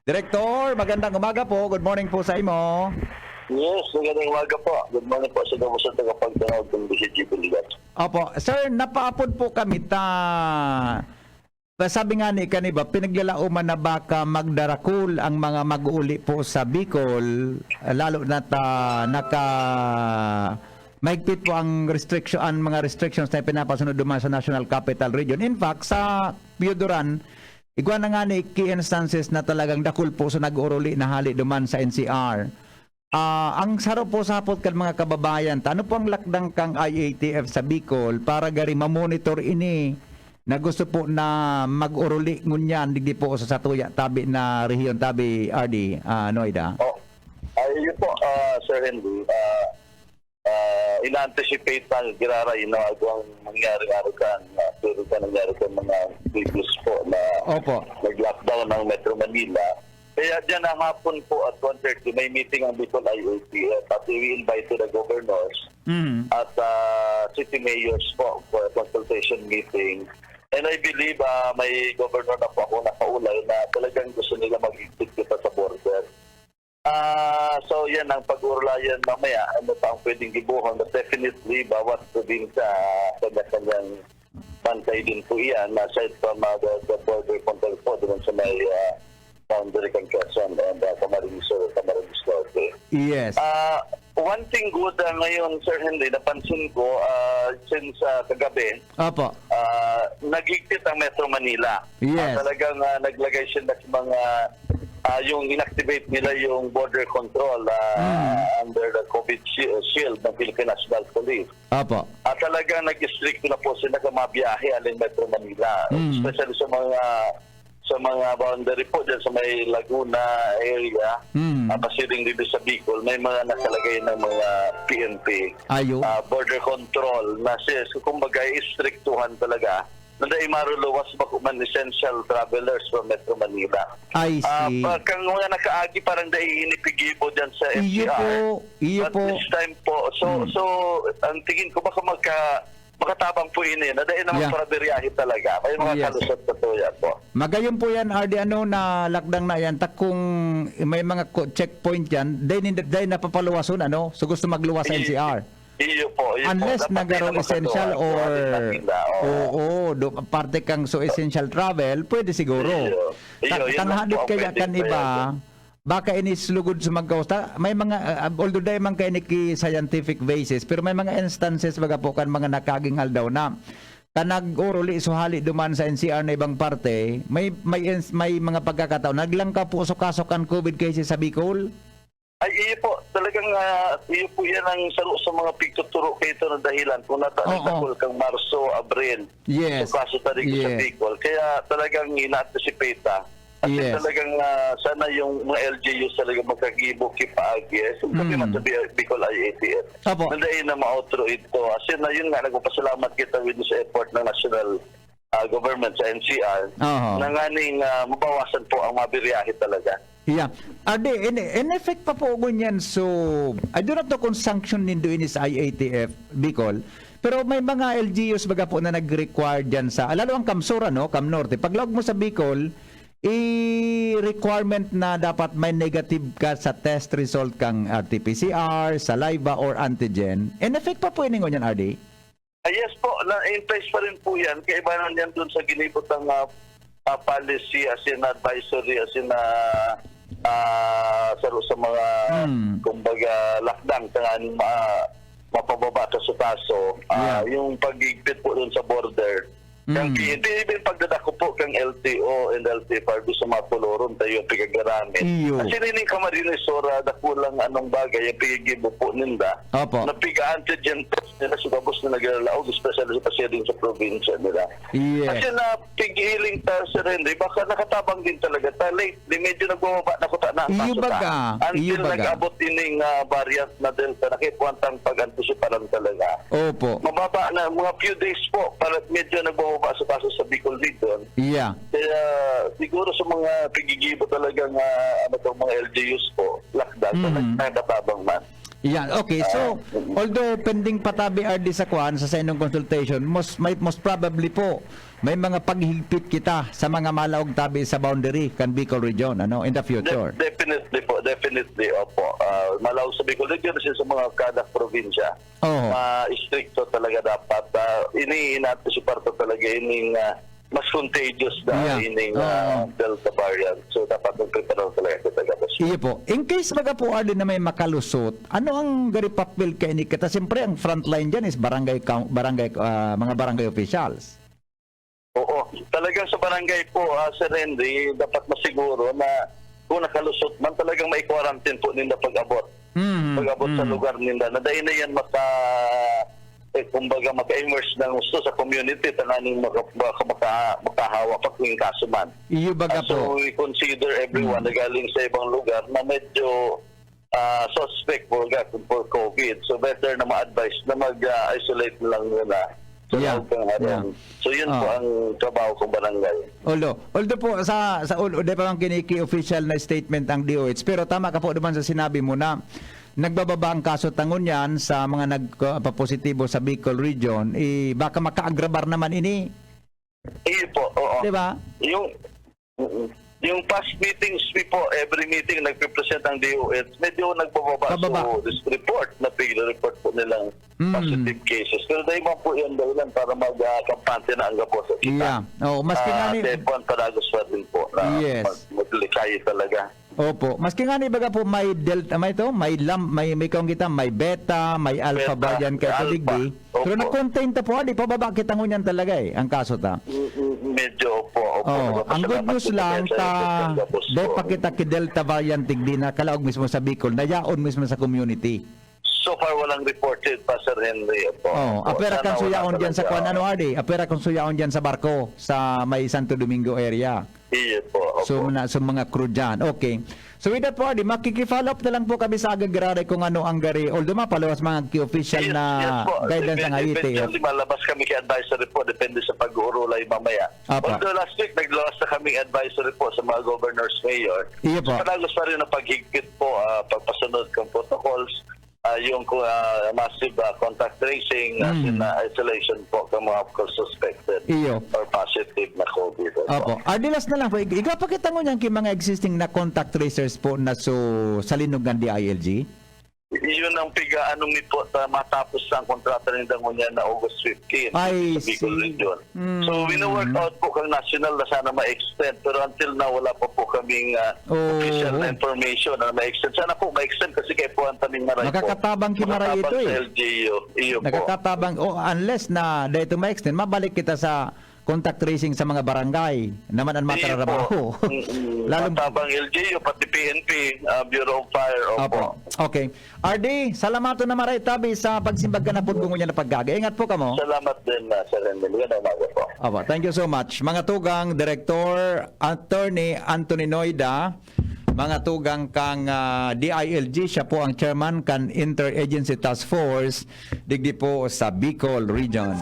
Director, magandang umaga po. Good morning po sa imo. Yes, magandang umaga po. Good morning po sa mga sa tagapagtanaw ng BCG Biligat. Opo, sir, napaapod po kami sabi nga ni kaniba, pinaglalauman na baka magdarakul ang mga mag-uli po sa Bicol, lalo na mahigpit po ang mga restrictions na pinapasunod duman sa National Capital Region. In fact, sa Pioduran, igwa na nga ni key instances na talagang dakul po sa nag-uruli na hali duman sa NCR. Ang saro po sapot kan mga kababayan, ano po ang lakdang kang IATF sa Bicol para gari ma-monitor ini na gusto po na mag-uruli ngunyan digdi po sa satuya tabi na rehiyon tabi RD Noida. Ayun po, Sir Henry. Ina-anticipate na giraray na ang mangyari-ari kan pero ka nangyari kan mga previous po na nag-lockdown ng Metro Manila. Kaya dyan ang hapon po at 1:30 may meeting ang Bicol IATF at we invite to the governors at city mayors po for a consultation meeting. And I believe may governor na po ako nakaulay na talagang gusto nila mag-exit kita sa border. So yan ang pag-urlayan mamaya. Ano pa ang pwedeng gibuhon? But definitely, bawat probinsya kanya-kanyang bantay din po yan. Aside from the border control po doon sa may boundary kang Quezon and Camarines Norte. Yes. One thing good ngayon, Sir Henry, napansin ko since kagabi, nagigpit ang Metro Manila. Yes. Talagang naglagay sila sa mga yung inactivate nila yung border control under the COVID shield ng Philippine National Police. Talagang nag-strict na po sila sa mga biyahe alin Metro Manila. Especially sa mga boundary po dyan sa may Laguna area, pasiring dito sa Bicol, may mga nakalagay ng mga PNP border control na kumbaga istriktuhan talaga na dahil maruluwas ba kuman essential travelers from Metro Manila. I see. Kang mga nakaagi parang dahil inipigibo dyan sa FCR. Iyo po. This time po, so ang tingin ko baka makatabang po ini na dahil naman para beriyahe talaga. May mga kalusot na to yan po. Magayon po yan, RD, na lakdang na yan, kung may mga checkpoint yan, dahil napapaluwason, so gusto magluwas sa NCR. Iyo po. Unless nagkaroon essential or parte kang essential travel, pwede siguro. Tanghadit kaya kan iba, baka inislugod sa magkausta. May mga, although dahil man kayo scientific basis, pero may mga instances baga po kan mga nakaging aldaw na kanag-uruli suhali duman sa NCR na ibang parte, may mga pagkakataon. Naglangka po kasok ang COVID cases sa Bicol? Ay, iyo po. Talagang iyo po yan ang saro sa mga pigtuturo kayo ito na dahilan. Kung natakol kang Marso, Abril, kaso tayo sa Bicol. Kaya talagang ina-anticipate at talagang sana yung mga LGUs talagang magkagibo kipaagi. Sabi man sa Bicol IATF. Nandain na ma-outro ito. Kasi na yun nga, nagpapasalamat kita with this effort ng national government sa NCR na nganing mabawasan po ang mabiyahe talaga. Yeah. In effect pa po ganyan. So, I do not know kung sanction nindo in is IATF, Bicol. Pero may mga LGUs baga po na nag-require dyan sa, lalo ang Kamsura, Cam Norte. Paglawag mo sa Bicol, requirement na dapat may negative ka sa test result kang RT-PCR, saliva, or antigen. In effect pa po yun yan, RD? Yes po. In place pa rin po yan. Kaibanan yan dun sa ginibot ng policy as in advisory, as in sa mga kumbaga lockdown tanganing mapababa sa kaso yung pag-igpit po doon sa border even pagdadako po kang LTO and LTFR sa mga tuloron tayo yung pigagaramit kasi nining Camarines Sora dakulang anong bagay yung pigigibo po ninda na piga-antigen test nila sa babos na naglalaog especially sa pasyading sa probinsya nila kasi na pigihiling ta sa Renry baka nakatabang din talaga lately medyo nagbababa na kuta na until nag-abot ining variant na Delta nakipuantang pag-antisiparan talaga mababa na mga few days po para medyo nagbababa sa kaso sa Bicol dito. Kaya siguro sa mga pigigibo talagang mga LGUs po, lockdown, nakatabang man. Yan, okay. So, although pending patabi RD sa kwan sa inyong consultation, most probably po may mga paghigpit kita sa mga malaog tabi sa boundary kan Bicol region in the future. Definitely po, definitely, opo. Malaw sa Bicol Region kasi sa mga kada probinsya. Oo. Stricto talaga dapat. Iniinantisipar po talaga ining mas contagious na Yeah. ining Oo. Delta variant. So dapat magprepare talaga kita tapos. Iyo po. In case baga po RD na may makalusot, ano ang garipapil kay ni kita? Siyempre ang frontline diyan is mga barangay officials. Oo. Talagang sa barangay po, Sir Henry, dapat masiguro na kung nakalusot man talagang may quarantine po nila pag-abot. Pag-abot sa lugar nila. Na dahil na yan kumbaga maka-immerse ng gusto sa community tananing makahawa pa kung kaso man. Iyo baga So po. we consider everyone na galing sa ibang lugar na medyo suspect for COVID. So better na ma-advise na mag-isolate lang muna. So, Yeah. So yun po ang trabaho kong barangay. Although po sa di pa mang kiniki official na statement ang DOH, pero tama ka po naman sa sinabi mo na nagbababa ang kaso tangon yan sa mga nagpapositibo sa Bicol region, baka makaagrabar naman ini. Po, oo. Di ba? Yung past meetings po, every meeting nagpe-present ang DOH, medyo nagbababa. So this report, report po nilang positive cases. Pero dahil man po yan dahilan para mag-kampante na ang po sa kita. Yeah. Maski nga ni Debuan Paragos pa din po na Yes. maglikay talaga. Opo, maski nga ni baga po may delta, may kaong kita, may beta, may alpha Beta, variant kay alpha. Kaligdi. Pero Opo. na-contain ta po, di pa baba kita ngunyan talaga ang kaso ta. Medyo po. Ang good news lang dahil pa kita ki Delta variant tigdi na kalaog mismo sa Bicol, nayaon mismo sa community. So far, walang reported pa, Sir Henry. Apera kan suyaon diyan sa Kuan apera kan suyaon diyan sa barko sa may Santo Domingo area. Iya po. So mga crew dyan. Okay. So with that po, makiki-follow up na lang po kami sa agad-gararay kung ano ang gari. Although mapalawas mga key official na guidance ng IIT. Eventually, malabas kami kay advisory po. Depende sa pag-uurulay mamaya. Apa. Although last week, naglawas na kami advisory po sa mga governors mayor. Iya po. Panagos pa rin ang paghigpit po, pagpasunod ng protocols, yung massive contact tracing, isolation po ng mga suspected Iyo. or positive na COVID. Opo. Adilas na lang po. Igapakita mo niyan kay mga existing na contact tracers po na sa linugan di ILG? Yun ang piga-anong ito matapos ang kontrata ng Dangunya na August 15 I sa Bicol see. Region. So, wino-work out po kang national na sana ma-extend. Pero until now, wala pa po kaming official na information na ma-extend. Sana po ma-extend kasi kay Puan Taning Maray po. Nakakatabang kimaray ito Makatabang sa LGU. Iyo po. Nakakatabang. unless na dahito ma-extend, mabalik kita sa contact tracing sa mga barangay naman ang matararabaho. Lalong tabang LGU, pati PNP, Bureau of Fire. Opo. Okay. RD, salamato na maray tabi sa pagsimbag ka na po niya na paggaga. Ingat po kamo. Salamat din, Sir Rendel. Yan ang umaga po. Opo, thank you so much. Mga tugang, Director Attorney Anthony Noida, mga tugang kang DILG, siya po ang chairman kan Interagency Task Force, digdi po sa Bicol Region.